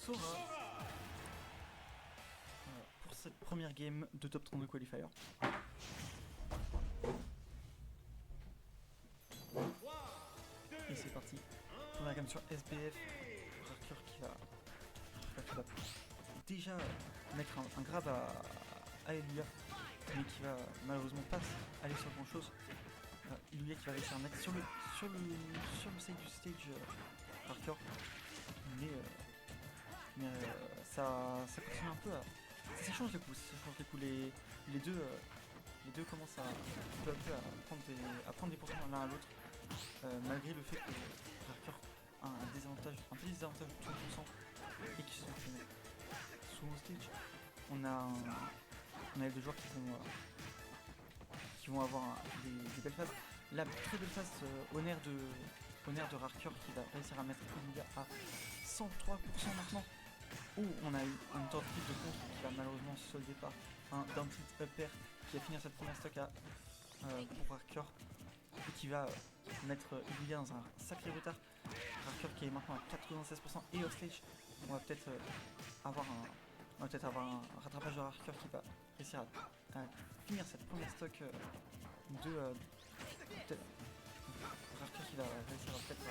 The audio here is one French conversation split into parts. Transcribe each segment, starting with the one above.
Sora pour cette première game de top 32 qualifier. Et c'est parti. Première game sur SBF. Arthur qui va déjà mettre un grab à Eluya, mais qui va malheureusement pas aller sur grand chose. Eluya qui va réussir à mettre sur le side du stage Arthur, mais ça continue un peu à... Ça change les coups, les deux commencent peu à peu à prendre des pourcents l'un à l'autre, malgré le fait que Arthur a un petit désavantage de 30% et qui se sont fait souvent au stage. On a les deux joueurs qui vont avoir des belles phases. La très belle phase honneur de Rarker qui va réussir à mettre Eluya à 103% maintenant. Où on a eu une tentative de contre qui va malheureusement se solder par un down tilt upper qui va finir cette première stock pour Rarker et qui va mettre Eluya dans un sacré retard. Rarker qui est maintenant à 96% et off stage. On va peut-être avoir un rattrapage de Rarker qui va réussir à finir cette première stock peut-être Rarker qui va réussir peut-être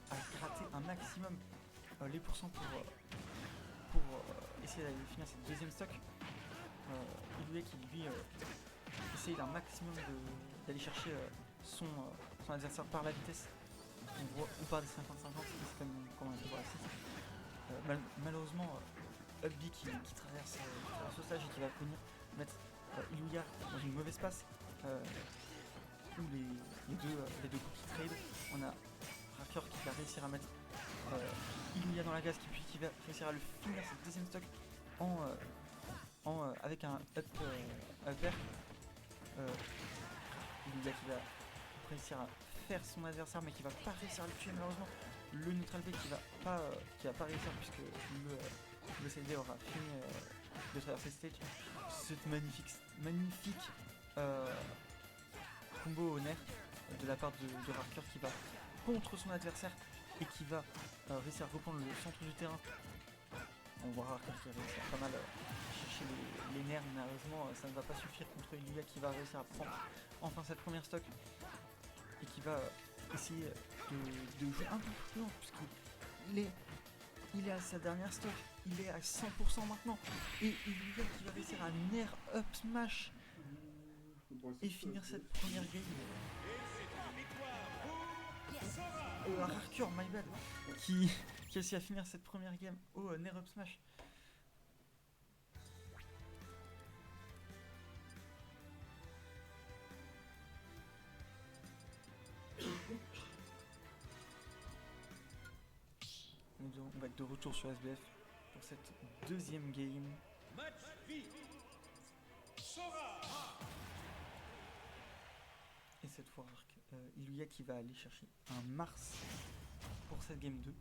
à gratter un maximum les pourcents pour essayer d'aller finir cette deuxième stock. Eluya qui lui essaye d'un maximum d'aller chercher son adversaire par la vitesse ou par des 50-50, c'est comme on a pu voir ici. Malheureusement Upbeat qui traverse ce stage et qui va venir mettre Eluya dans une mauvaise passe où les deux coups qui trade. On a Rarker qui va réussir à mettre Eluya dans la gaz qui va réussir à le finir cette deuxième stock avec un upper. Eluya qui va réussir à faire son adversaire mais qui va pas réussir à le tuer malheureusement. Le neutral B qui va pas réussir puisque le CD aura fini de traverser stage. Cette magnifique combo au nerf de la part de Rarker qui va contre son adversaire et qui va réussir à reprendre le centre du terrain. On voit Rarker qui va réussir pas mal chercher les nerfs, mais malheureusement ça ne va pas suffire contre Eluya qui va réussir à prendre enfin cette première stock et qui va essayer de jouer un peu plus loin puisqu'il est à sa dernière stock, il est à 100% maintenant et Eluya qui va réussir à nerf up smash et finir cette première game. Rarker, my bad, qui réussit à finir cette première game au nerf up smash. On va être de retour sur SBF pour cette deuxième game. Et cette fois, Eluya qui va aller chercher un Mars pour cette game 2.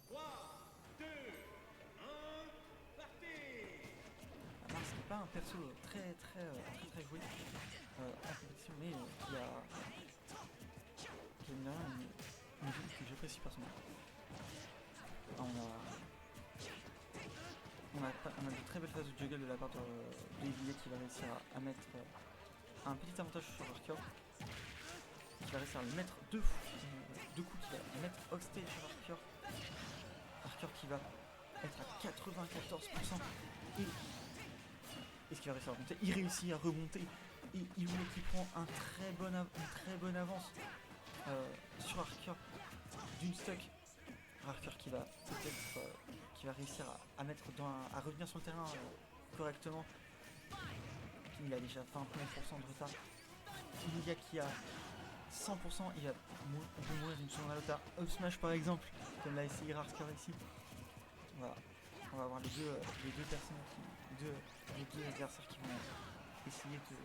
3, 2, 1, partez! Mars n'est pas un perso très joué en compétition, mais qui a une build que j'apprécie personnellement. On a de très belles phases de juggle de la part de Eluya qui va réussir à mettre un petit avantage sur Rarker, qui va réussir à le mettre deux coups, qui va mettre off stage sur Rarker. Rarker qui va être à 94% et ce qui va réussir à remonter, il réussit à remonter et Eluya qui prend une très bonne avance sur Rarker d'une stock. Rarker qui va peut-être qui va réussir à revenir sur le terrain correctement. Il a déjà 29% de retard. Eluya qui a 100%, on peut mourir d'une seconde à l'autre. Up smash par exemple, comme l'a essayé Rarker ici. Voilà. On va avoir les deux adversaires qui vont essayer de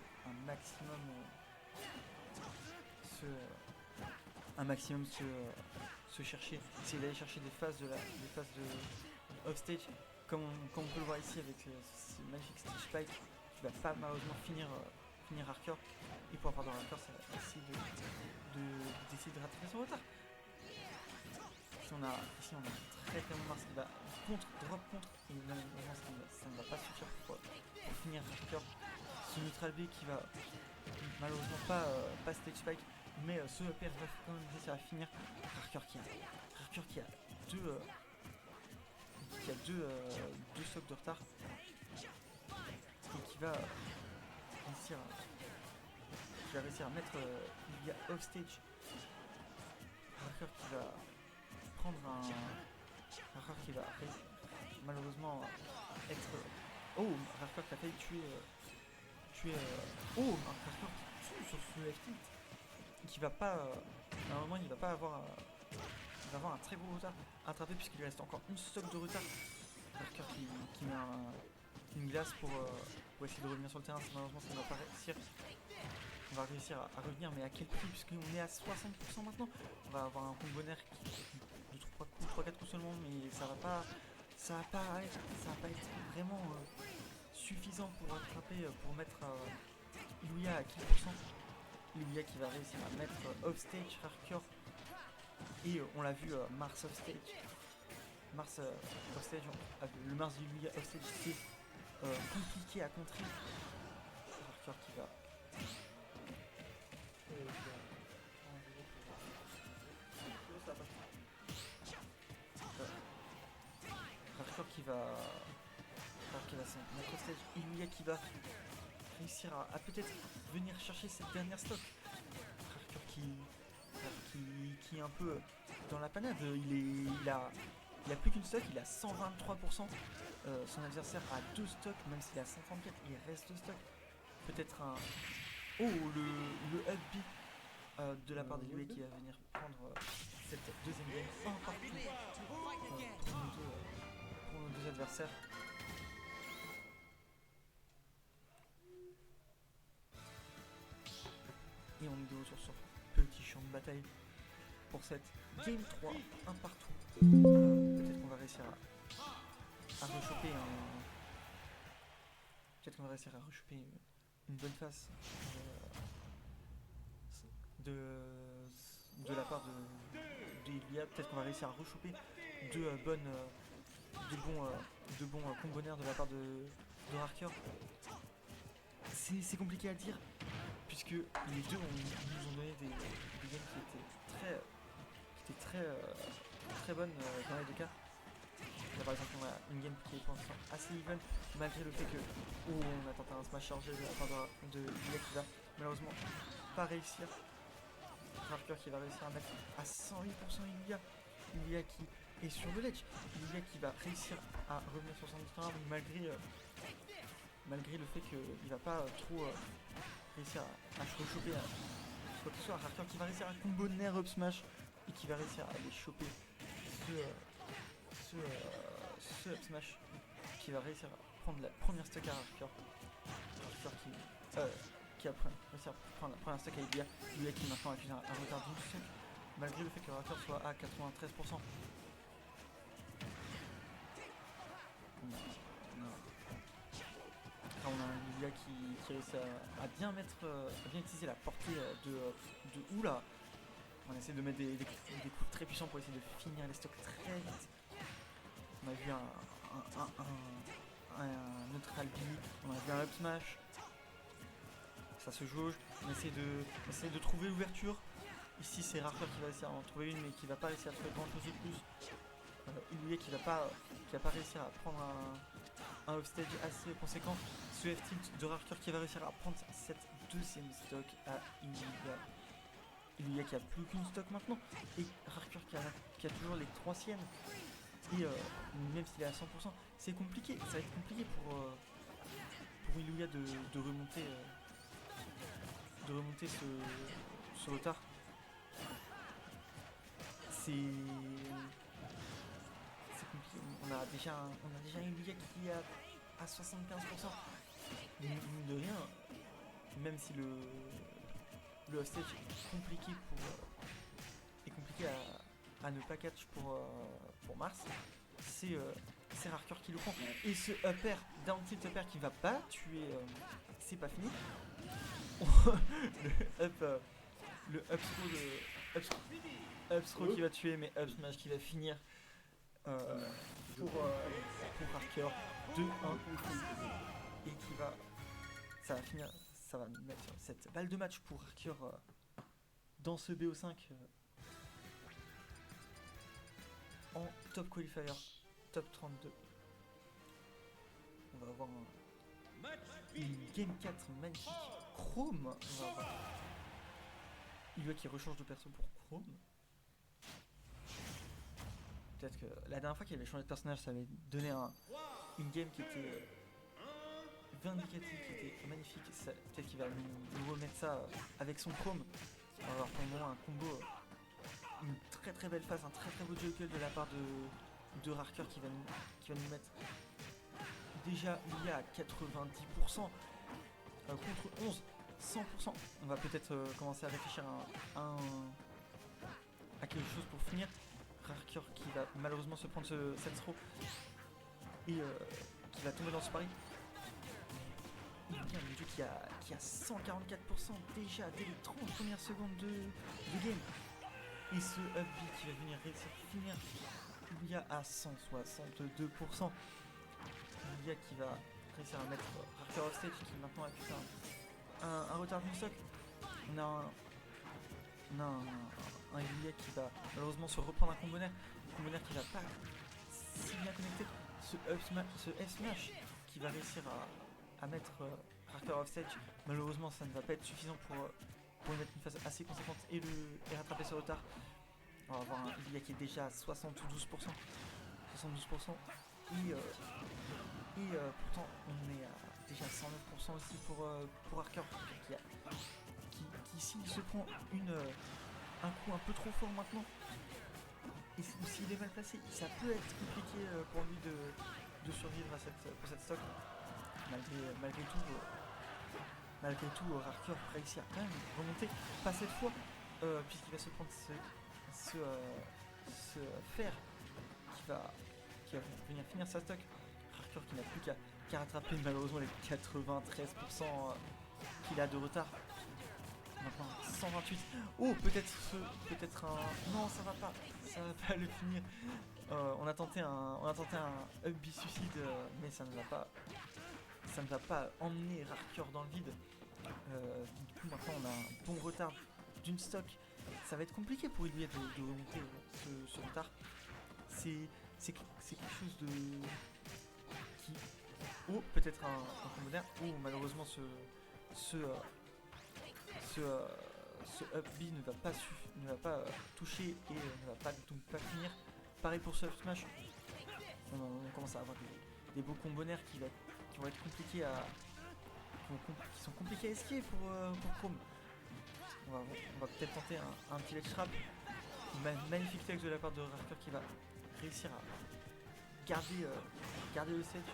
un maximum se chercher, essayer d'aller chercher des phases de offstage, comme on peut le voir ici avec ce magnifique stage spike qui va pas malheureusement finir Rarker, et pour la part de Rarker ça va essayer d'essayer de rattraper son retard. on a un très bon Mars qui va drop contre, et malheureusement ça ne va pas suffire pour finir Harker. Ce neutral B qui va malheureusement pas stage spike, mais ce upper va quand même réussir à finir. Harker qui a deux stocks de retard et qui va réussir à mettre Ilia off stage. Harker qui va prendre Harker qui va malheureusement être... Oh, Harker qui a failli tuer... Oh, Harker qui tue sur ce FT qui va pas... normalement il va pas avoir... il va avoir un très gros retard à attraper puisqu'il lui reste encore une stock de retard. Harker qui met une glace pour essayer de revenir sur le terrain. Malheureusement ça ne va pas réussir. On va réussir à revenir, mais à quel prix? Puisqu'on est à 60% maintenant. On va avoir un combo nerf de 3-4 coups seulement, mais ça va pas être vraiment suffisant pour attraper, pour mettre Iluya à 15%. Iluya qui va réussir à mettre offstage Harker. Et on l'a vu, Mars offstage. Mars offstage, le Mars d'Iluya offstage, c'est compliqué à contrer. Harker qui va... Harker qui va se mettre au stage. Iluya qui va réussir à peut-être venir chercher cette dernière stock. Harker qui est un peu dans la panade. Il a plus qu'une stock, il a 123%. Son adversaire a 2 stocks, même s'il a 134, il reste 2 stocks. Peut-être un... Oh, le up B de la part d'Iluya qui va venir prendre cette deuxième game un partout pour nos deux adversaires. Et on est de retour sur petit champ de bataille pour cette game 3, un partout. Peut-être qu'on va réussir à rechoper Peut-être qu'on va réussir à rechoper une bonne face de la part d'Ilia. Peut-être qu'on va réussir à rechoper de bons combonaires de la part de Harker. C'est compliqué à dire puisque les deux nous ont donné des games qui étaient très bonnes dans les deux cas. Là par exemple on a une game qui est pour l'instant assez even malgré le fait que on a tenté un smash chargé de la part de Ilia qui va malheureusement pas réussir. Harker qui va réussir à mettre à 108% Ilia qui est sur le ledge. Ilia qui va réussir à revenir sur son terrain malgré le fait qu'il va pas trop réussir à se rechoper quoi que ce soit. Harker qui va réussir à combo nerf up smash et qui va réussir à aller choper ce up smash qui va réussir à prendre la première stock à Harker. Harker qui a réussi à prendre la première stock à Ilia. Ilia qui maintenant accuse un retard d'une stock malgré le fait que Harker soit à 93%. On a un Ilia qui réussit à bien utiliser la portée de Oula. On essaie de mettre des coups très puissants pour essayer de finir les stocks très vite. On a vu un neutral B, on a vu un up smash. Ça se jauge, on essaie de trouver l'ouverture. Ici c'est Harker qui va essayer d'en trouver une mais qui va pas réussir à trouver grand chose de plus. Iluya qui va pas réussir à prendre un offstage assez conséquent. Ce F-tilt de Harker qui va réussir à prendre cette deuxième stock à Iluya. Iluya qui a plus qu'une stock maintenant. Et Harker qui a toujours les 3 siennes. Et même s'il est à 100%, c'est compliqué. Ça va être compliqué pour Iluya de remonter ce retard. C'est compliqué. On a déjà Iluya qui est à 75%. Mine de rien, même si le hostage est compliqué à ne pas catch pour Mars, c'est Harker qui le prend. Et ce upper, down tilt upper qui va pas tuer, c'est pas fini. le up throw Up throw qui va tuer, mais up smash qui va finir pour Harker 2-1 et qui va. Ça va finir. Ça va mettre cette balle de match pour Harker dans ce BO5 en top qualifier, top 32. On va avoir une game 4 magnifique. Chrome, on va avoir. Ilua qui rechange de perso pour Chrome. Peut-être que la dernière fois qu'il avait changé de personnage, ça avait donné une game qui était vindicative, qui était magnifique. Peut-être qu'il va nous remettre ça avec son Chrome. On va avoir pour le moment un combo, une très très belle phase, un très très beau juggle de la part de Harker qui va nous mettre déjà Ilya à 90% contre 11, 100%. On va peut-être commencer à réfléchir à quelque chose pour finir. Harker qui va malheureusement se prendre cette throw et qui va tomber dans ce pari. Il y a un jeu qui a 144% déjà dès les 30 premières secondes de game. Et ce up B qui va venir réussir à finir Ilya à 162%. Ilya qui va réussir à mettre Harker off stage qui maintenant a plus un retard d'une stock. On a un Ilya qui va malheureusement se reprendre un combonaire qui va pas si bien connecter. Ce F smash qui va réussir à mettre Harker off stage. Malheureusement ça ne va pas être suffisant pour mettre une phase assez conséquente et rattraper ce retard. On va avoir un Ilya qui est déjà à 72%. Et pourtant on est à déjà 109% aussi pour Harker qui s'il se prend un coup un peu trop fort maintenant et s'il est mal placé, ça peut être compliqué pour lui de survivre pour cette stock. Malgré tout, Harker réussit à quand même remonter, pas cette fois, puisqu'il va se prendre ce fer qui va venir finir sa stock. Harker qui n'a plus qu'à rattraper malheureusement les 93% qu'il a de retard. Maintenant 128. Oh, peut-être un. Non, ça va pas le finir. On a tenté un up B suicide, mais ça ne va pas emmener Harker dans le vide. Du coup maintenant on a un bon retard d'une stock. Ça va être compliqué pour lui de remonter ce retard. C'est quelque chose de qui. Oh, peut-être un combonaire. Oh, malheureusement ce up B ne va pas toucher et ne va pas finir. Pareil pour ce up smash. On commence à avoir des beaux combonaires qui vont être compliqués qui sont compliqués à esquiver pour Chrome. On va peut-être tenter un petit ledge trap. Magnifique flex de la part de Harker qui va réussir à garder le stage.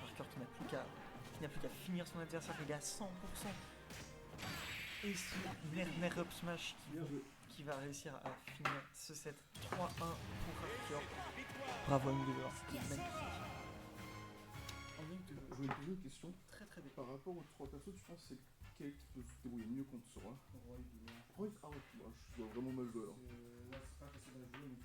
Harker qui n'a plus qu'à finir son adversaire, il est à 100%. Et ce Ner up smash qui va réussir à finir ce set 3-1 pour Harker. Bravo à nous deux, c'était magnifique. Je voulais te poser une question. Très bien. Par rapport aux trois persos, tu penses que c'est quel qui peut se débrouiller mieux contre Sora? Roy, Roy? Ah ouais, je dois vraiment mal jouer alors. c'est pas facile à jouer, mais